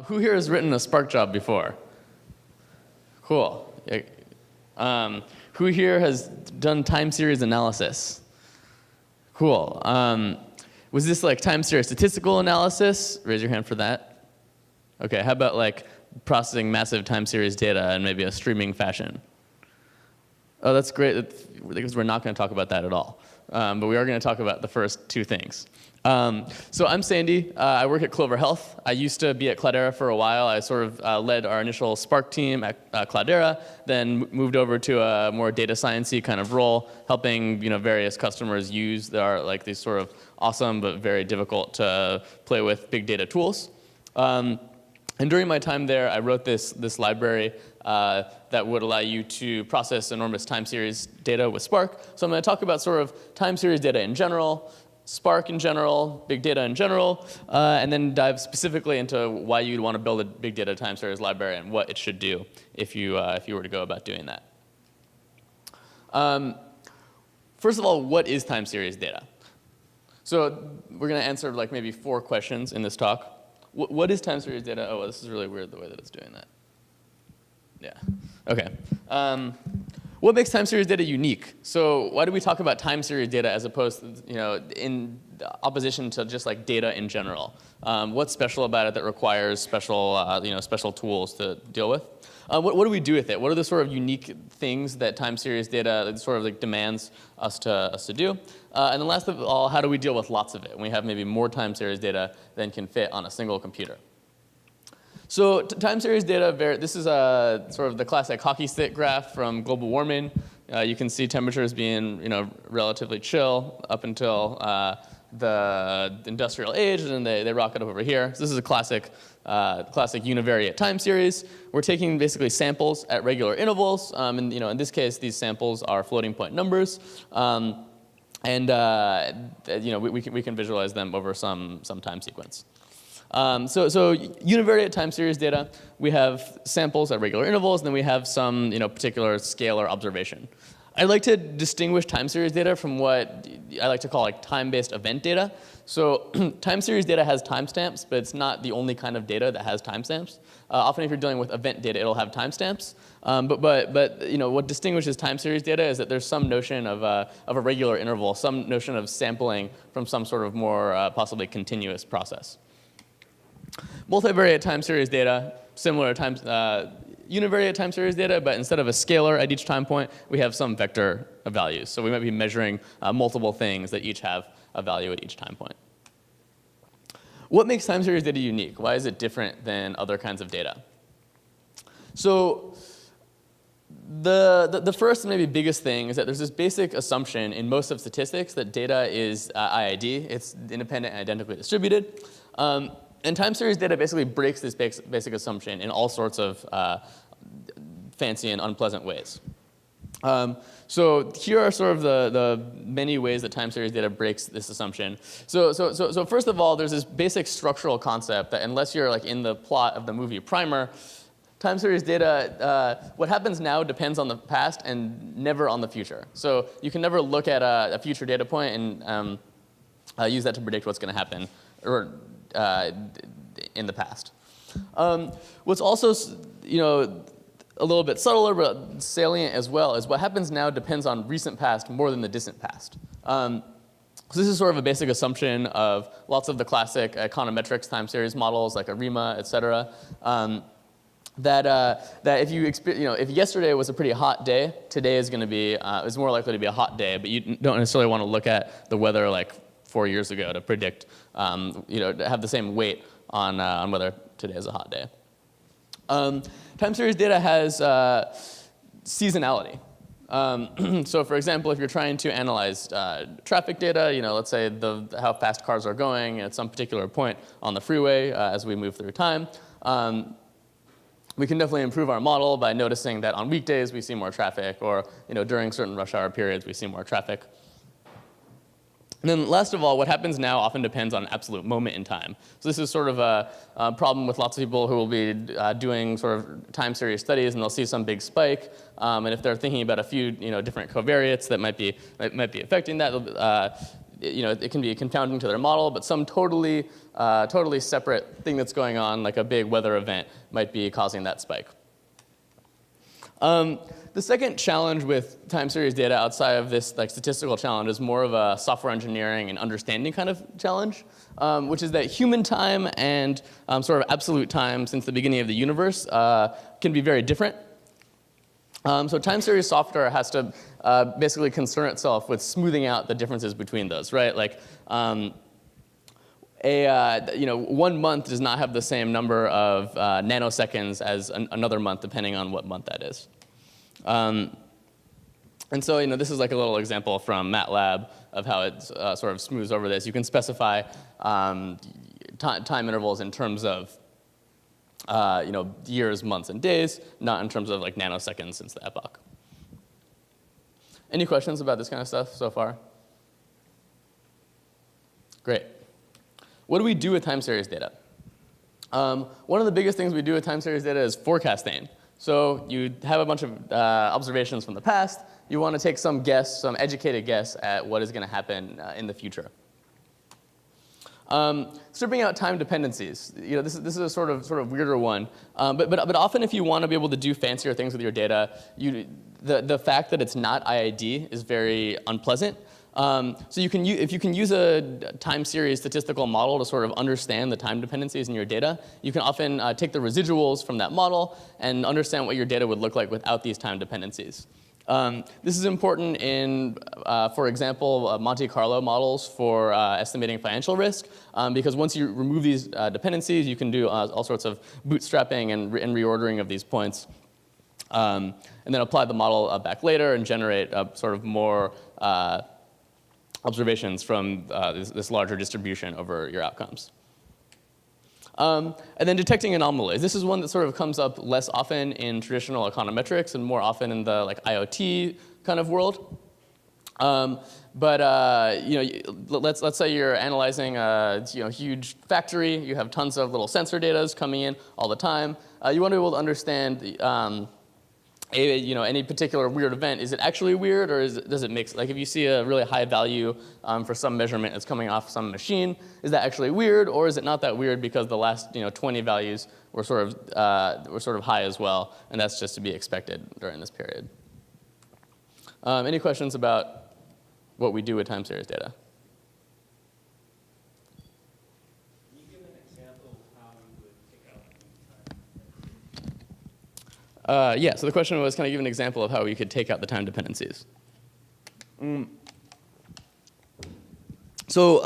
Who here has written a Spark job before? Cool. Who here has done time series analysis? Cool. Was this like time series statistical analysis? Raise your hand for that. Okay, how about like processing massive time series data in maybe a streaming fashion? Oh, that's great, because we're not going to talk about that at all. But we are going to talk about the first two things. So I'm Sandy. I work at Clover Health. I used to be at Cloudera for a while. I sort of led our initial Spark team at Cloudera, then moved over to a more data science-y kind of role, helping various customers use these sort of awesome but very difficult to play with big data tools. And during my time there, I wrote this library that would allow you to process enormous time series data with Spark. So I'm going to talk about sort of time series data in general, Spark in general, big data in general, and then dive specifically into why you'd want to build a big data time series library and what it should do if you were to go about doing that. First of all, what is time series data? So we're going to answer like maybe 4 questions in this talk. What is time series data? Oh, this is really weird the way that it's doing that. Yeah. Okay. What makes time series data unique? So why do we talk about time series data as opposed to, in opposition to just like data in general? What's special about it that requires special, special tools to deal with? What do we do with it? What are the sort of unique things that time series data sort of like demands us to do? And then last of all, how do we deal with lots of it? When we have maybe more time series data than can fit on a single computer. So time series data, this is sort of the classic hockey stick graph from global warming. You can see temperatures being relatively chill up until the industrial age, and then they rocket up over here. So this is a classic univariate time series. We're taking basically samples at regular intervals, and in this case, these samples are floating point numbers, and we can visualize them over some time sequence. So univariate time series data, we have samples at regular intervals, and then we have some particular scale or observation. I like to distinguish time series data from what I like to call like time-based event data. So time series data has timestamps, but it's not the only kind of data that has timestamps. Often if you're dealing with event data, it'll have timestamps. But what distinguishes time series data is that there's some notion of a regular interval, some notion of sampling from some sort of more possibly continuous process. Multivariate time series data, similar to univariate time series data, but instead of a scalar at each time point, we have some vector of values. So we might be measuring multiple things that each have a value at each time point. What makes time series data unique? Why is it different than other kinds of data? So the first and maybe biggest thing is that there's this basic assumption in most of statistics that data is IID. It's independent and identically distributed. And time series data basically breaks this basic assumption in all sorts of fancy and unpleasant ways. So here are sort of the many ways that time series data breaks this assumption. So first of all, there's this basic structural concept that unless you're like in the plot of the movie Primer, time series data, what happens now depends on the past and never on the future. So you can never look at a future data point and use that to predict what's going to happen in the past. What's also a little bit subtler but salient as well is what happens now depends on recent past more than the distant past. So this is sort of a basic assumption of lots of the classic econometrics time series models like ARIMA, et cetera. That if if yesterday was a pretty hot day, today is going to be is more likely to be a hot day, but you don't necessarily want to look at the weather like 4 years ago to predict, to have the same weight on whether today is a hot day. Time series data has seasonality. So for example, if you're trying to analyze traffic data, let's say how fast cars are going at some particular point on the freeway as we move through time, we can definitely improve our model by noticing that on weekdays we see more traffic, or during certain rush hour periods we see more traffic. And then last of all, what happens now often depends on an absolute moment in time. So this is sort of a problem with lots of people who will be doing sort of time series studies, and they'll see some big spike. And if they're thinking about a few different covariates that might be affecting that, it can be confounding to their model, but some totally separate thing that's going on, like a big weather event, might be causing that spike. The second challenge with time series data outside of this statistical challenge is more of a software engineering and understanding kind of challenge, which is that human time and sort of absolute time since the beginning of the universe can be very different. So time series software has to basically concern itself with smoothing out the differences between those, right? Like, 1 month does not have the same number of nanoseconds as another month, depending on what month that is. And so, this is like a little example from MATLAB of how it sort of smooths over this. You can specify time intervals in terms of years, months, and days, not in terms of like nanoseconds since the epoch. Any questions about this kind of stuff so far? Great. What do we do with time series data? One of the biggest things we do with time series data is forecasting. So you have a bunch of observations from the past. You want to take some guess, some educated guess at what is going to happen in the future. Stripping out time dependencies. This is a sort of weirder one. But often if you want to be able to do fancier things with your data, the fact that it's not IID is very unpleasant. So if you can use a time series statistical model to sort of understand the time dependencies in your data, you can often take the residuals from that model and understand what your data would look like without these time dependencies. This is important in, for example, Monte Carlo models for estimating financial risk, because once you remove these dependencies, you can do all sorts of bootstrapping and reordering of these points, and then apply the model back later and generate sort of more observations from this larger distribution over your outcomes. And then detecting anomalies. This is one that sort of comes up less often in traditional econometrics and more often in the IoT kind of world. Let's say you're analyzing a huge factory. You have tons of little sensor data coming in all the time. You want to be able to understand any particular weird event. Is it actually weird, or does it mix? Like if you see a really high value for some measurement that's coming off some machine, is that actually weird, or is it not that weird because the last 20 values were sort of high as well, and that's just to be expected during this period? Any questions about what we do with time series data? Yeah, so the question was, can I give an example of how we could take out the time dependencies? So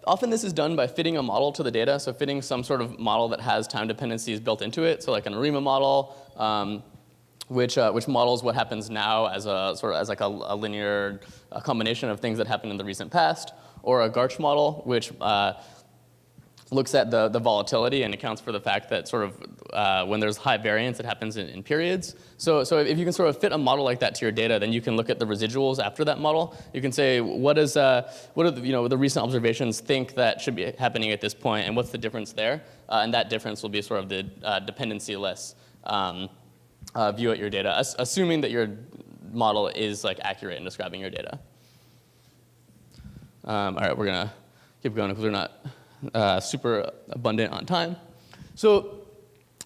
often this is done by fitting a model to the data, so fitting some sort of model that has time dependencies built into it, so like an ARIMA model, which models what happens now as a linear combination of things that happened in the recent past, or a Garch model, which looks at the volatility and accounts for the fact that sort of when there's high variance, it happens in periods. So if you can sort of fit a model like that to your data, then you can look at the residuals after that model. You can say, what do the recent observations think that should be happening at this point, and what's the difference there? And that difference will be sort of the dependency-less view at your data, assuming that your model is accurate in describing your data. All right, we're gonna keep going because we're not super abundant on time. So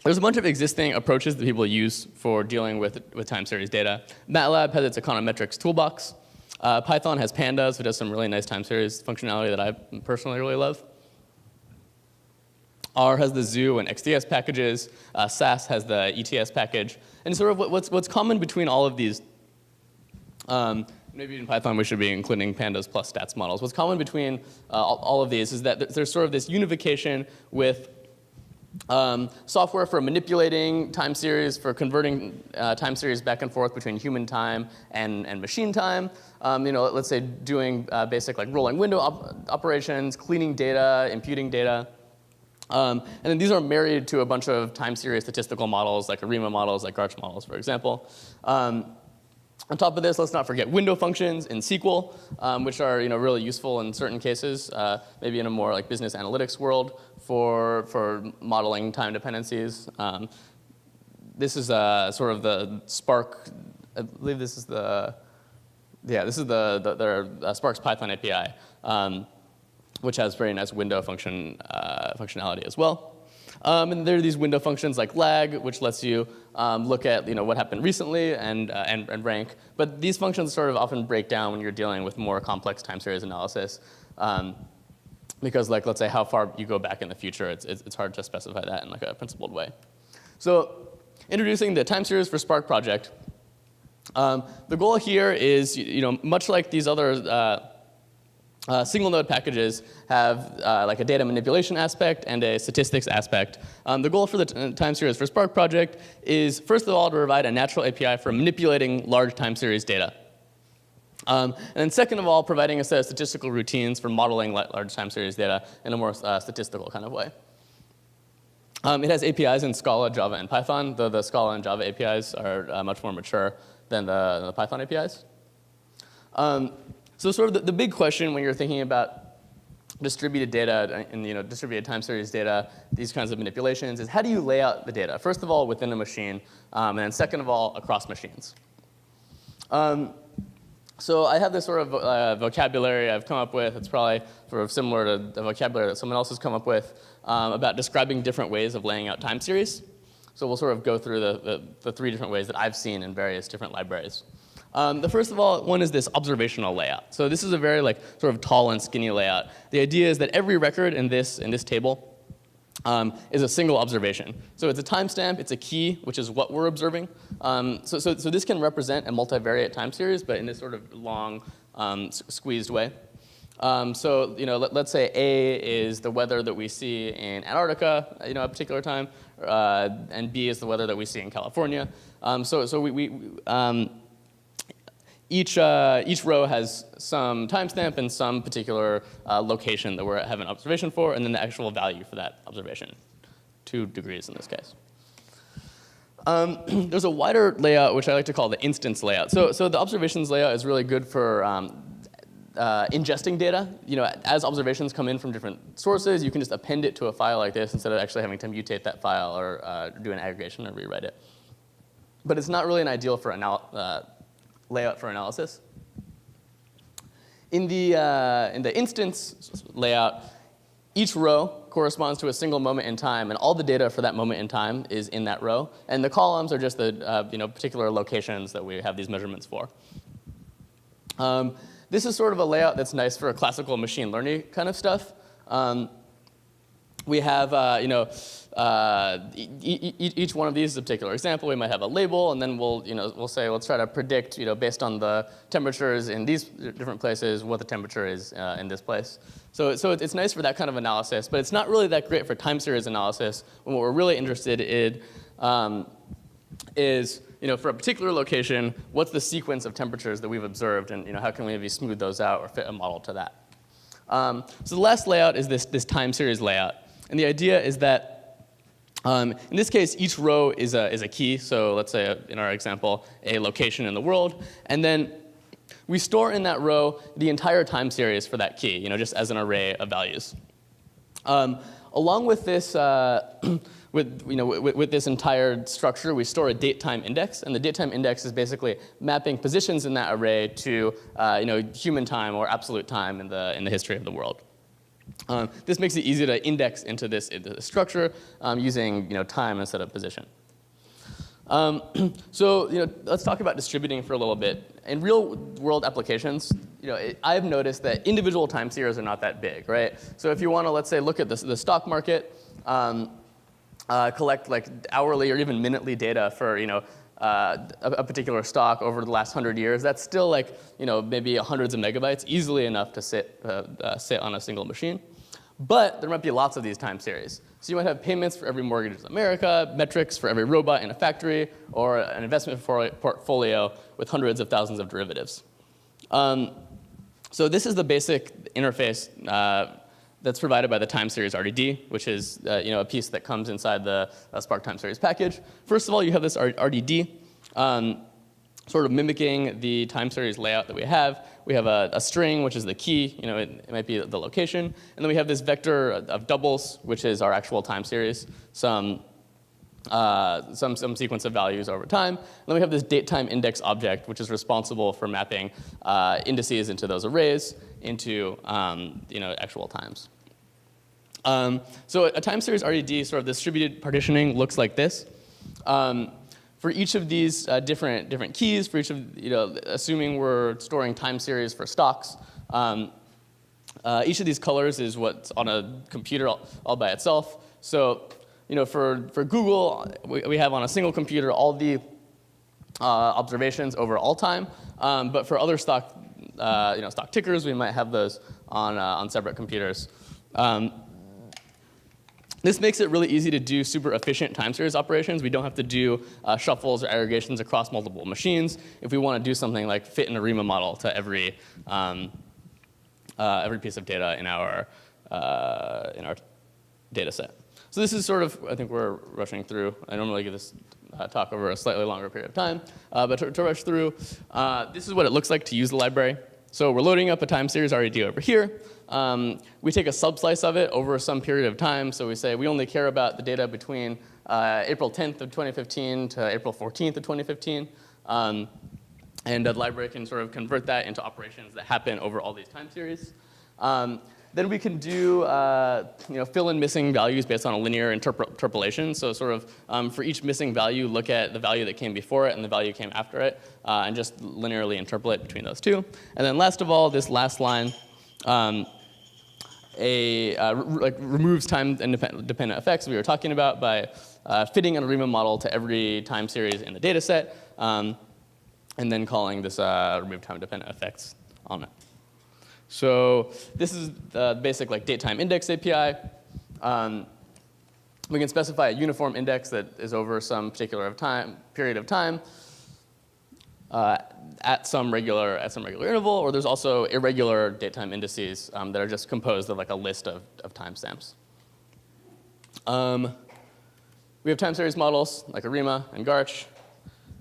there's a bunch of existing approaches that people use for dealing with time series data. MATLAB has its econometrics toolbox. Python has pandas, which does some really nice time series functionality that I personally really love. R has the zoo and XDS packages. SAS has the ETS package. And sort of what's common between all of these, maybe in Python we should be including pandas plus stats models. What's common between all of these is that there's sort of this unification with software for manipulating time series, for converting time series back and forth between human time and machine time. Let's say doing basic rolling window operations, cleaning data, imputing data. And then these are married to a bunch of time series statistical models, like ARIMA models, like Garch models, for example. On top of this, let's not forget window functions in SQL, which are really useful in certain cases, maybe in a more business analytics world for modeling time dependencies. This is sort of the Spark. I believe this is their Spark's Python API. which has very nice window functionality as well. And there are these window functions like lag, which lets you look at what happened recently and rank. But these functions sort of often break down when you're dealing with more complex time series analysis. Because let's say how far you go back in the future, it's hard to specify that in like a principled way. So introducing the time series for Spark project. The goal here is, much like these other single node packages have like a data manipulation aspect and a statistics aspect. The goal for the time series for Spark project is, first of all, to provide a natural API for manipulating large time series data. And then second of all, providing a set of statistical routines for modeling large time series data in a more statistical kind of way. It has APIs in Scala, Java, and Python, though the Scala and Java APIs are much more mature than the Python APIs. So sort of the big question when you're thinking about distributed data and distributed time series data, these kinds of manipulations, is how do you lay out the data? First of all, within a machine, and then second of all, across machines. So I have this sort of vocabulary I've come up with. It's probably sort of similar to the vocabulary that someone else has come up with about describing different ways of laying out time series. So we'll sort of go through the three different ways that I've seen in various different libraries. The first of all, one is this observational layout. So this is a very sort of tall and skinny layout. The idea is that every record in this table is a single observation. So it's a timestamp, it's a key, which is what we're observing. So this can represent a multivariate time series, but in this sort of long, squeezed way. So let's say A is the weather that we see in Antarctica, a particular time, and B is the weather that we see in California. Each row has some timestamp and some particular location that we have an observation for, and then the actual value for that observation, 2 degrees in this case. There's a wider layout, which I like to call the instance layout. So the observations layout is really good for ingesting data. As observations come in from different sources, you can just append it to a file like this instead of actually having to mutate that file or do an aggregation or rewrite it. But it's not really an ideal for layout for analysis. In the instance layout, each row corresponds to a single moment in time, and all the data for that moment in time is in that row. And the columns are just the particular locations that we have these measurements for. This is sort of a layout that's nice for a classical machine learning kind of stuff. We have, each one of these is a particular example. We might have a label, and then we'll say, let's try to predict, based on the temperatures in these different places, what the temperature is in this place. So it's nice for that kind of analysis, but it's not really that great for time series analysis. When what we're really interested in is, for a particular location, what's the sequence of temperatures that we've observed, and how can we maybe smooth those out or fit a model to that. So the last layout is this time series layout. And the idea is that, in this case, each row is a key. So let's say, in our example, a location in the world. And then we store in that row the entire time series for that key, just as an array of values. Along with this, with this entire structure, we store a date-time index. And the date-time index is basically mapping positions in that array to human time or absolute time in the history of the world. This makes it easy to index into this structure using time instead of position. So let's talk about distributing for a little bit. In real-world applications, I've noticed that individual time series are not that big, right? So if you want to, let's say, look at the stock market, collect hourly or even minutely data for a particular stock over the last 100 years, that's still maybe hundreds of megabytes, easily enough to sit on a single machine. But there might be lots of these time series. So you might have payments for every mortgage in America, metrics for every robot in a factory, or an investment portfolio with hundreds of thousands of derivatives. So this is the basic interface that's provided by the TimeSeriesRDD, which is a piece that comes inside the Spark time series package. First of all, you have this RDD, sort of mimicking the time series layout that we have. We have a string, which is the key. It might be the location. And then we have this vector of doubles, which is our actual time series. Some some sequence of values over time. And then we have this datetime index object, which is responsible for mapping indices into those arrays into actual times. So a time series RDD, sort of distributed partitioning, looks like this. For each of these different keys, for each of, assuming we're storing time series for stocks, each of these colors is what's on a computer all by itself. So, for Google, we have on a single computer all the observations over all time. But for other stock tickers, we might have those on separate computers. This makes it really easy to do super efficient time series operations. We don't have to do shuffles or aggregations across multiple machines if we want to do something like fit an ARIMA model to every piece of data in our data set. So this is sort of, I think we're rushing through. I normally give this talk over a slightly longer period of time. But to rush through, this is what it looks like to use the library. So we're loading up a time series RDD over here. We take a subslice of it over some period of time. So we say we only care about the data between April 10th of 2015 to April 14th of 2015. And the library can sort of convert that into operations that happen over all these time series. Then we can do fill in missing values based on a linear interpolation. So sort of for each missing value, look at the value that came before it and the value came after it, and just linearly interpolate between those two. And then last of all, this last line removes time-dependent effects we were talking about by fitting an ARIMA model to every time series in the data set, and then calling this remove time-dependent effects on it. So this is the basic datetime index API. We can specify a uniform index that is over some particular period of time at some regular interval, or there's also irregular datetime indices that are just composed of a list of timestamps. We have time series models like ARIMA and Garch.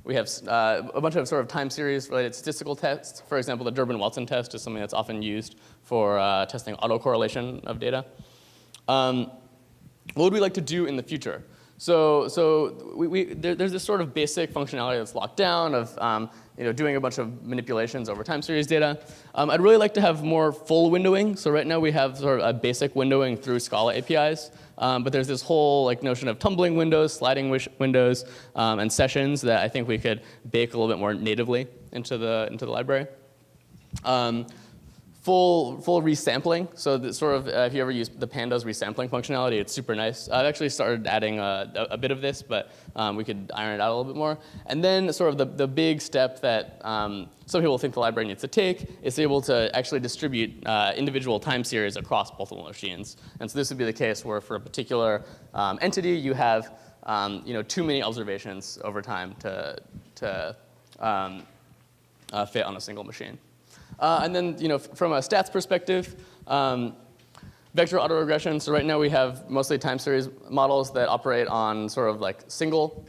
We have a bunch of sort of time series related statistical tests. For example, the Durbin-Watson test is something that's often used for testing autocorrelation of data. What would we like to do in the future? So there's this sort of basic functionality that's locked down of doing a bunch of manipulations over time series data. I'd really like to have more full windowing. So right now we have sort of a basic windowing through Scala APIs. But there's this whole notion of tumbling windows, sliding windows, and sessions that I think we could bake a little bit more natively into the library. Full resampling. So if you ever use the Pandas resampling functionality, it's super nice. I've actually started adding a bit of this, but we could iron it out a little bit more. And then sort of the big step that some people think the library needs to take is able to actually distribute individual time series across multiple machines. And so this would be the case where for a particular entity, you have too many observations over time to fit on a single machine. And then, from a stats perspective, vector autoregression. So right now we have mostly time series models that operate on sort of single,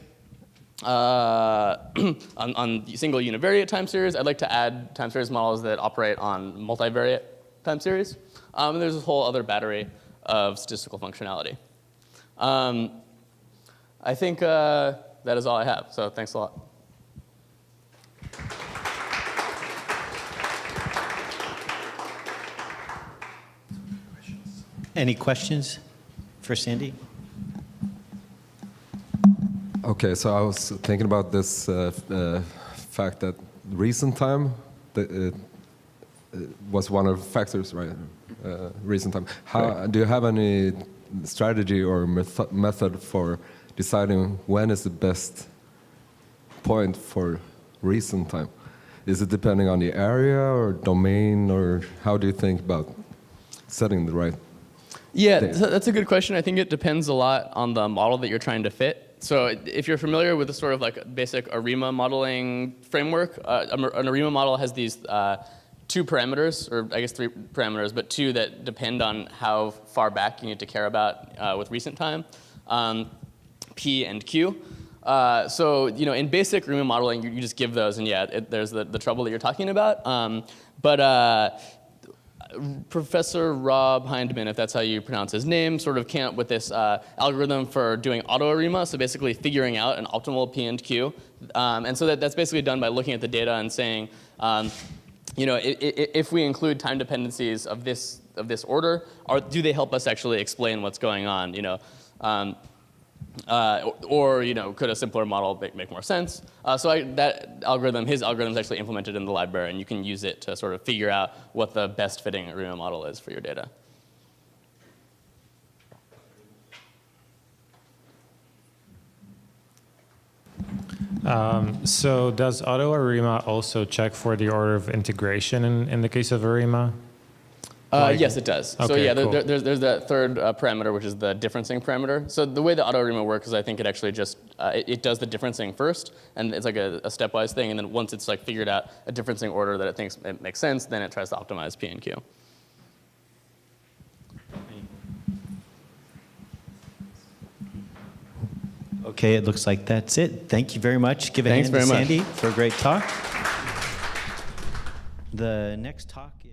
on single univariate time series. I'd like to add time series models that operate on multivariate time series. And there's a whole other battery of statistical functionality. I think that is all I have. So thanks a lot. Any questions for Sandy? Okay, so I was thinking about this fact that recent time was one of the factors, right? Recent time. Do you have any strategy or method for deciding when is the best point for recent time? Is it depending on the area or domain, or how do you think about setting the right? Yeah, that's a good question. I think it depends a lot on the model that you're trying to fit. So if you're familiar with the sort of basic ARIMA modeling framework, an ARIMA model has these 2 parameters, or I guess 3 parameters, but 2 that depend on how far back you need to care about with recent time, P and Q. So in basic ARIMA modeling, you just give those, and yeah, there's the trouble that you're talking about. But Professor Rob Hindman, if that's how you pronounce his name, sort of came up with this algorithm for doing auto-arima, so basically figuring out an optimal P and Q. And so that's basically done by looking at the data and saying, if we include time dependencies of this order, do they help us actually explain what's going on? Or could a simpler model make more sense? That algorithm, his algorithm, is actually implemented in the library, and you can use it to sort of figure out what the best fitting ARIMA model is for your data. So does auto-ARIMA also check for the order of integration in the case of ARIMA? Yes, it does. So Okay, yeah, cool. there's that third parameter, which is the differencing parameter. So the way the auto-ARIMA works is I think it actually just, it does the differencing first, and it's like a stepwise thing, and then once it's like figured out a differencing order that it thinks it makes sense, then it tries to optimize P and Q. Okay, it looks like that's it. Thank you very much. Give a Thanks hand to very much. Sandy for a great talk. The next talk is...